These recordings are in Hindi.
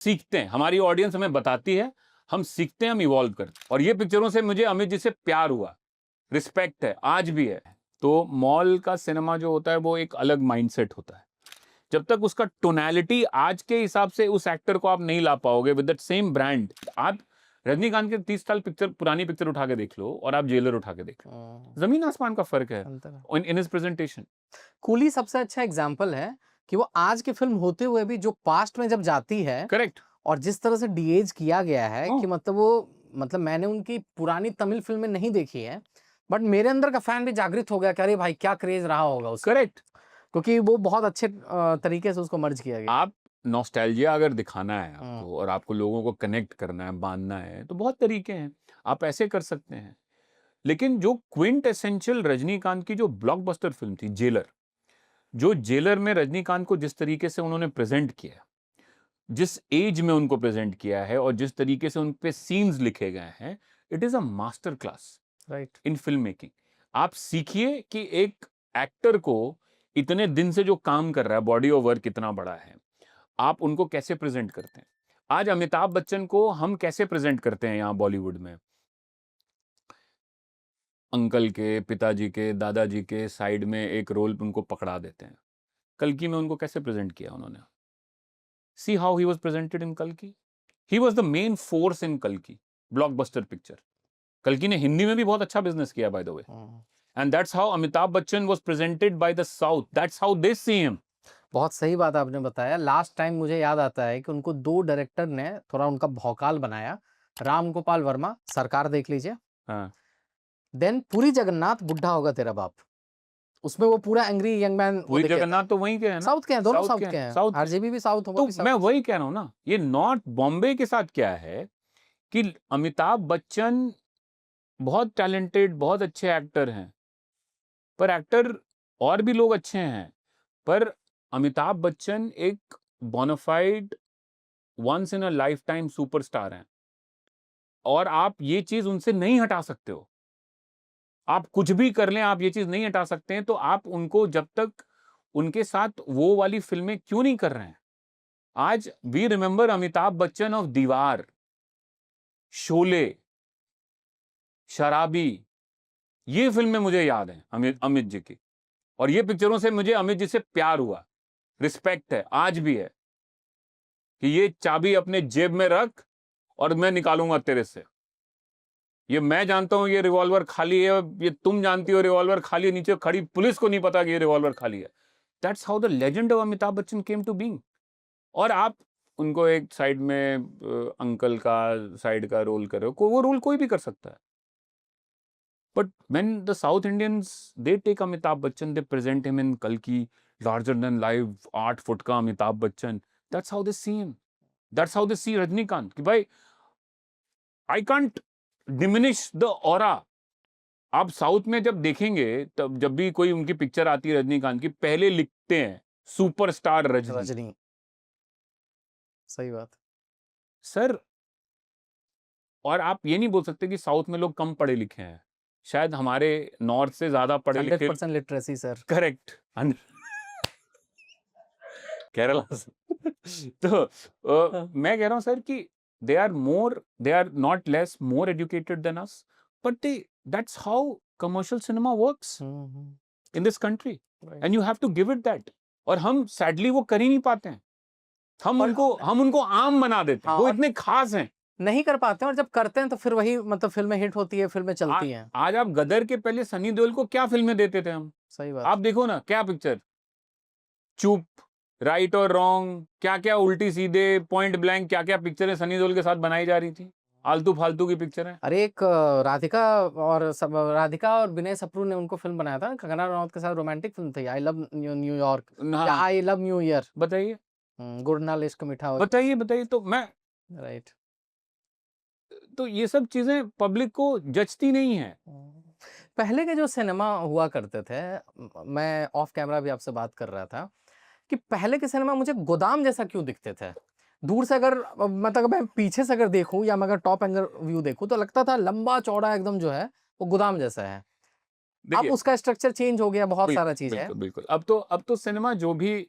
सीखते हैं, हमारी ऑडियंस हमें बताती है, हम सीखते हैं, हम इवॉल्व करते हैं। और ये पिक्चरों से मुझे अमित जी से प्यार हुआ, रिस्पेक्ट है, आज भी है। तो मॉल का सिनेमा जो होता है वो एक अलग माइंडसेट होता है। जब तक उसका टोनैलिटी आज के हिसाब से उस एक्टर को आप नहीं ला पाओगे विद दैट सेम ब्रांड। आप रजनीकांत के 30 साल पिक्चर, पुरानी पिक्चर उठा के देख लो और आप जेलर उठा के देख लो, जमीन आसमान का फर्क है इन हिज प्रेजेंटेशन। कूली सबसे अच्छा एग्जाम्पल है कि वो आज की फिल्म होते हुए भी जो पास्ट में जब जाती है, करेक्ट, और जिस तरह से डीएज किया गया है कि मतलब वो, मतलब मैंने उनकी पुरानी तमिल फिल्में नहीं देखी है, बट मेरे अंदर का फैन भी जागृत हो गया कि अरे भाई क्या क्रेज रहा होगा उसका, करेक्ट, क्योंकि वो बहुत अच्छे तरीके से उसको मर्ज किया गया। आप नॉस्टैल्जिया अगर दिखाना है आपको और आपको लोगों को कनेक्ट करना है, बांधना है, तो बहुत तरीके हैं, आप ऐसे कर सकते हैं। लेकिन जो क्विंट एसेंशियल रजनीकांत की जो ब्लॉकबस्टर फिल्म थी जेलर, जो जेलर में रजनीकांत को जिस तरीके से उन्होंने प्रेजेंट किया, जिस एज में उनको प्रेजेंट किया है और जिस तरीके से उन पे सीन्स लिखे गए हैं, it is a master class right in film making. आप सीखिए कि एक एक्टर को इतने दिन से जो काम कर रहा है, बॉडी ऑफ वर्क कितना बड़ा है, आप उनको कैसे प्रेजेंट करते हैं। आज अमिताभ बच्चन को हम कैसे प्रेजेंट करते हैं यहाँ बॉलीवुड में, अंकल के, पिताजी के, दादाजी के साइड में एक रोल उनको पकड़ा देते हैं। कल्कि में उनको कैसे प्रेजेंट किया उन्होंने, see how he was presented in कल्कि। He was the main force in कल्कि, ब्लॉकबस्टर पिक्चर। कल्कि ने हिंदी में भी बहुत अच्छा बिजनेस किया by the way, and that's how Amitabh Bachchan was presented by the south, that's how they see him. बहुत सही बात आपने बताया। लास्ट टाइम मुझे याद आता है कि उनको 2 डायरेक्टर ने थोड़ा उनका भौकाल बनाया। राम गोपाल वर्मा, सरकार देख लीजिए। हाँ, देन पुरी जगन्नाथ, बुड्ढा होगा तेरा बाप। उसमें वो पूरा एंग्री यंग मैन वो पूरी दिखाया था। जगन्नाथ तो वहीं के हैं ना, साउथ के हैं, दोनों साउथ साउथ के के हैं, हैं। साउथ। आरजेबी भी साउथ, वो तो भी साउथ। मैं वही कह रहा हूं ना, ये नॉर्थ बॉम्बे के साथ क्या है कि अमिताभ बच्चन बहुत टैलेंटेड, बहुत अच्छे एक्टर हैं, पर एक्टर और भी लोग अच्छे हैं, पर अमिताभ बच्चन एक bonafide once in a lifetime superstar हैं, और आप ये चीज उनसे नहीं हटा सकते हो। आप कुछ भी कर लें, आप ये चीज नहीं हटा सकते हैं। तो आप उनको जब तक उनके साथ वो वाली फिल्में क्यों नहीं कर रहे हैं। आज we remember Amitabh Bachchan of Deewaar, Sholay, शराबी, ये फिल्में मुझे याद हैं अमित जी की। और ये पिक्चरों से मुझे अमित जी से प्यार हुआ, रिस्पेक्ट है, आज भी है, कि ये चाबी अपने जेब में रख और मैं निकालूंगा तेरे से। ये मैं जानता हूं ये रिवॉल्वर खाली है, ये तुम जानती हो रिवॉल्वर खाली है, नीचे खड़ी पुलिस को नहीं पता कि ये रिवॉल्वर खाली है। That's how the legend of Amitabh Bachchan came to being. और आप उनको एक साइड में अंकल का साइड का रोल कर रहे हो, वो रोल कोई भी कर सकता है। But when the South Indians they take Amitabh Bachchan, they present him in कल्कि, लार्जर देन लाइफ 8 फुट का Amitabh Bachchan, that's how they see him, that's how they see Rajinikanth. कि भाई I can't diminish the aura. आप साउथ में जब देखेंगे, तब जब भी कोई उनकी पिक्चर आती है रजनीकांत की, पहले लिखते हैं सुपरस्टार रजनी। रजनी, सही बात। सर, और आप ये नहीं बोल सकते कि साउथ में लोग कम पढ़े लिखे हैं। शायद हमारे नॉर्थ से ज्यादा पढ़े लिखे। 100% लिटरेसी सर। करेक्ट। केरला से। तो मैं कह रहा हूं सर कि they are not less more educated than us, but that's how commercial cinema works in this country, and you have to give it that. और हम सैडली वो कर ही नहीं पाते हैं। हम उनको आम बना देते हैं। वो इतने खास हैं, नहीं कर पाते हैं, और जब करते हैं तो फिर वही मतलब फिल्में हिट होती है, फिल्में चलती हैं। आज आप गदर के पहले सनी देओल को क्या फिल्में देते थे हम। सही बात। आप देखो ना, क्या पिक्चर, चुप, राइट और रॉन्ग, क्या क्या उल्टी सीधे, पॉइंट ब्लैंक, क्या क्या पिक्चरें सनी देओल के साथ बनाई जा रही थी, आलतू फालतू की पिक्चरें। अरे एक राधिका और विनय सप्रू ने उनको फिल्म बनाया था कंगना रनौत के साथ, रोमांटिक फिल्म थी, आई लव न्यूयॉर्क या आई लव न्यू ईयर। बताइए, गुड़नाल इश्क मीठा। बताइए। तो मैं, राइट, तो ये सब चीजें पब्लिक को जचती नहीं है। पहले के जो सिनेमा हुआ करते थे, मैं ऑफ कैमरा भी आपसे बात कर रहा था कि पहले के सिनेमा मुझे गोदाम जैसा क्यों दिखते थे। दूर से अगर मतलब मैं पीछे से अगर देखूं या मैं अगर टॉप एंगल व्यू देखूं तो लगता था लंबा चौड़ा एकदम जो है वो गोदाम जैसा है। अब उसका स्ट्रक्चर चेंज हो गया, बहुत सारा चीज है। बिल्कुल। अब तो सिनेमा जो भी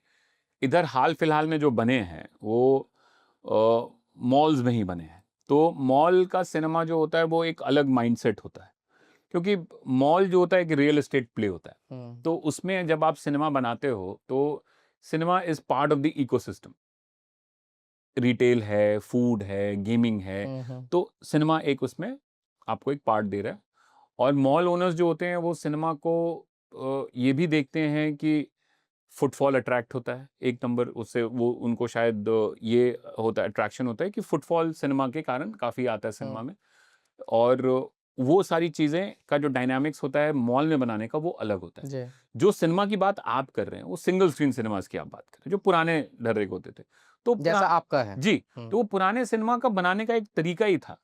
इधर हाल फिलहाल में जो बने हैं, वो मॉल्स में ही बने हैं। तो मॉल का सिनेमा जो होता है वो एक अलग माइंडसेट होता है, क्योंकि मॉल जो होता है एक रियल एस्टेट प्ले होता है। तो उसमें जब आप सिनेमा बनाते हो तो cinema is part of the ecosystem. Retail है, फूड है, गेमिंग है, तो सिनेमा एक उसमें आपको एक पार्ट दे रहा है। और मॉल ओनर्स जो होते हैं वो सिनेमा को ये भी देखते हैं कि फुटफॉल अट्रैक्ट होता है एक नंबर, उससे वो उनको शायद ये होता है, अट्रैक्शन होता है कि फुटफॉल सिनेमा के कारण काफ़ी आता है सिनेमा में। और वो सारी चीज़ें का जो डायनामिक्स होता है मॉल में बनाने का वो अलग होता है। जी जो सिनेमा की बात आप कर रहे हैं वो सिंगल स्क्रीन सिनेमास की आप बात कर रहे हैं, जो पुराने ढर्रे के होते थे। तो जैसा आपका है। जी, तो वो पुराने सिनेमा का बनाने का एक तरीका ही था।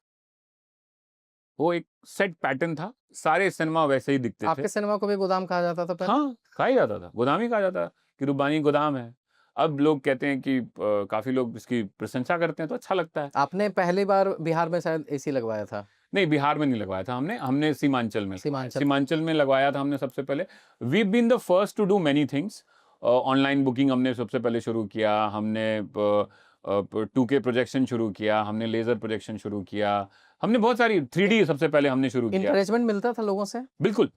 वो एक सेट पैटर्न था, सारे सिनेमा वैसे ही दिखते थे। आपके सिनेमा को भी गोदाम कहा जाता था पहले? हाँ, कहा ही जाता था, गोदाम ही कहा जाता था कि रुबानी गोदाम है। अब लोग कहते हैं कि काफ़ी लोग इसकी प्रशंसा करते हैं तो अच्छा लगता है। आपने पहली बार बिहार में शायद एसी लगवाया था। नहीं, बिहार में नहीं लगवाया था हमने सीमांचल में लगवाया। सीमांचल। सीमांचल में लगवाया था हमने सबसे पहले। We been the first to do many things. Online booking हमने सबसे पहले शुरू किया, हमने 2K प्रोजेक्शन शुरू किया, हमने लेज़र प्रोजेक्शन शुरू किया, हमने बहुत सारी 3D सबसे पहले हमने शुरू किया। इंकरेजमेंट मिलता था लोगों से? बिल्कुल।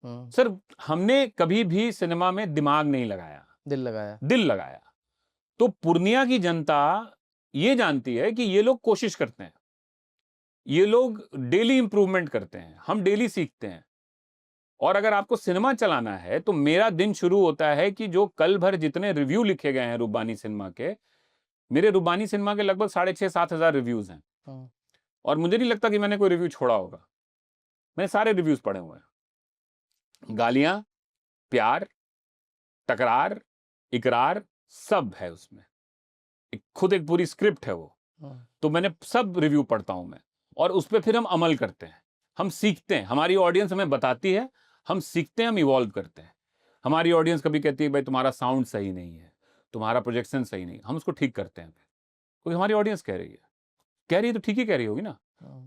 सर, हमने कभी भी सिनेमा में दिमाग नहीं लगाया, दिल लगाया। दिल लगाया। तो पूर्णिया की जनता ये जानती है कि ये लोग कोशिश करते हैं, ये लोग डेली इंप्रूवमेंट करते हैं, हम डेली सीखते हैं। और अगर आपको सिनेमा चलाना है तो मेरा दिन शुरू होता है कि जो कल भर जितने रिव्यू लिखे गए हैं रुबानी सिनेमा के, मेरे रुबानी सिनेमा के लगभग 6,500-7 हज़ार रिव्यूज हैं। और मुझे नहीं लगता कि मैंने कोई रिव्यू छोड़ा होगा। मैंने सारे रिव्यूज पढ़े हुए हैं। गालियां, प्यार, तकरार, इकरार, सब है उसमें। खुद एक पूरी स्क्रिप्ट है वो। तो मैंने सब रिव्यू पढ़ता हूं मैं, और उस पर फिर हम अमल करते हैं, हम सीखते हैं। हमारी ऑडियंस हमें बताती है, हम सीखते हैं, हम इवॉल्व करते हैं। हमारी ऑडियंस कभी कहती है भाई तुम्हारा साउंड सही नहीं है, तुम्हारा प्रोजेक्शन सही नहीं, हम उसको ठीक करते हैं। क्योंकि हमारी ऑडियंस कह रही है तो ठीक ही कह रही होगी ना।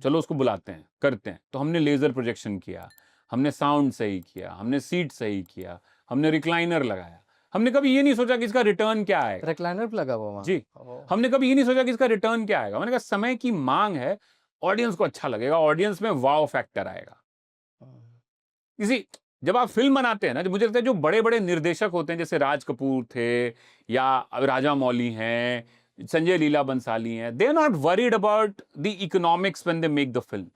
चलो उसको बुलाते हैं, करते हैं। तो हमने लेजर प्रोजेक्शन किया, हमने साउंड सही किया, हमने सीट सही किया, हमने रिक्लाइनर लगाया। हमने कभी ये नहीं सोचा कि इसका रिटर्न क्या आएगा। रिक्लाइनर पे लगा हुआ वहाँ? जी, हमने कभी ये नहीं सोचा कि इसका रिटर्न क्या आएगा। मैंने कहा समय की मांग है, ऑडियंस को अच्छा लगेगा, ऑडियंस में वाव फैक्टर आएगा। किसी जब आप फिल्म बनाते हैं ना, मुझे लगता है जो बड़े बड़े निर्देशक होते हैं, जैसे राज कपूर थे या राजा मौली हैं, संजय लीला बंसाली हैं, they are not worried about the economics when they make the film.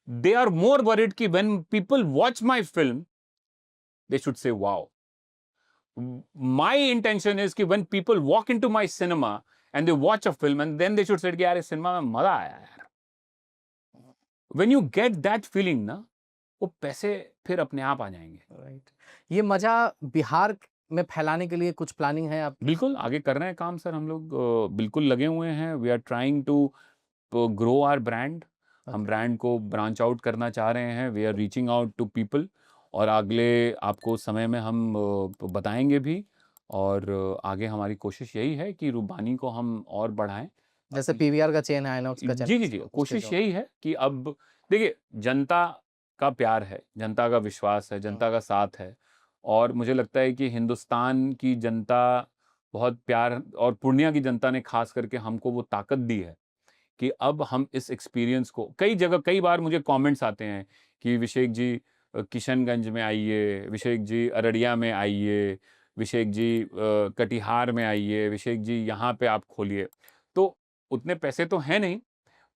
They are more worried कि when people watch my film they should say wow. My intention is कि when people walk into my cinema and they watch a film and then they should say कि यार इस सिनेमा में मजा आया यार। When you get that feeling ना, वो पैसे फिर अपने आप आ जाएंगे। राइट। ये मजा बिहार में फैलाने के लिए कुछ प्लानिंग है आप? बिल्कुल आगे कर रहे हैं काम सर, हम लोग बिल्कुल लगे हुए हैं। We are trying to grow our brand. हम ब्रांड को ब्रांच आउट करना चाह रहे हैं। We are reaching out to people, और अगले आपको समय में हम बताएंगे भी। और आगे हमारी कोशिश यही है कि रुबानी को हम और बढ़ाएं। जैसे पीवीआर का चेन है, आइनॉक्स का चेन। जी जी जी, कोशिश यही है कि अब देखिए, जनता का प्यार है, जनता का विश्वास है, जनता का साथ है। और मुझे लगता है कि हिंदुस्तान की जनता बहुत प्यार, और पूर्णिया की जनता ने खास करके हमको वो ताकत दी है कि अब हम इस एक्सपीरियंस को, कई जगह कई बार मुझे कमेंट्स आते हैं कि विशेक जी किशनगंज में आइए, विशेक जी अररिया में आइए, विशेक जी कटिहार में आइए, विशेक जी यहाँ पे आप खोलिए। तो उतने पैसे तो हैं नहीं,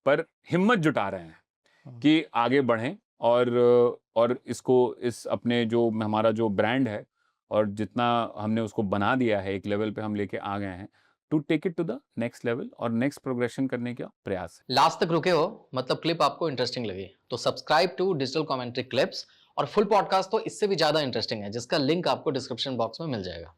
पर हिम्मत जुटा रहे हैं कि आगे बढ़ें, और इसको, इस अपने जो हमारा जो ब्रांड है और जितना हमने उसको बना दिया है, एक लेवल पे हम लेके आ गए हैं, to take it to the next level और नेक्स्ट प्रोग्रेशन करने का प्रयास है। लास्ट तक रुके हो, मतलब क्लिप आपको इंटरेस्टिंग लगी, तो subscribe to digital commentary clips. और फुल पॉडकास्ट तो इससे भी ज्यादा इंटरेस्टिंग है, जिसका लिंक आपको डिस्क्रिप्शन बॉक्स में मिल जाएगा।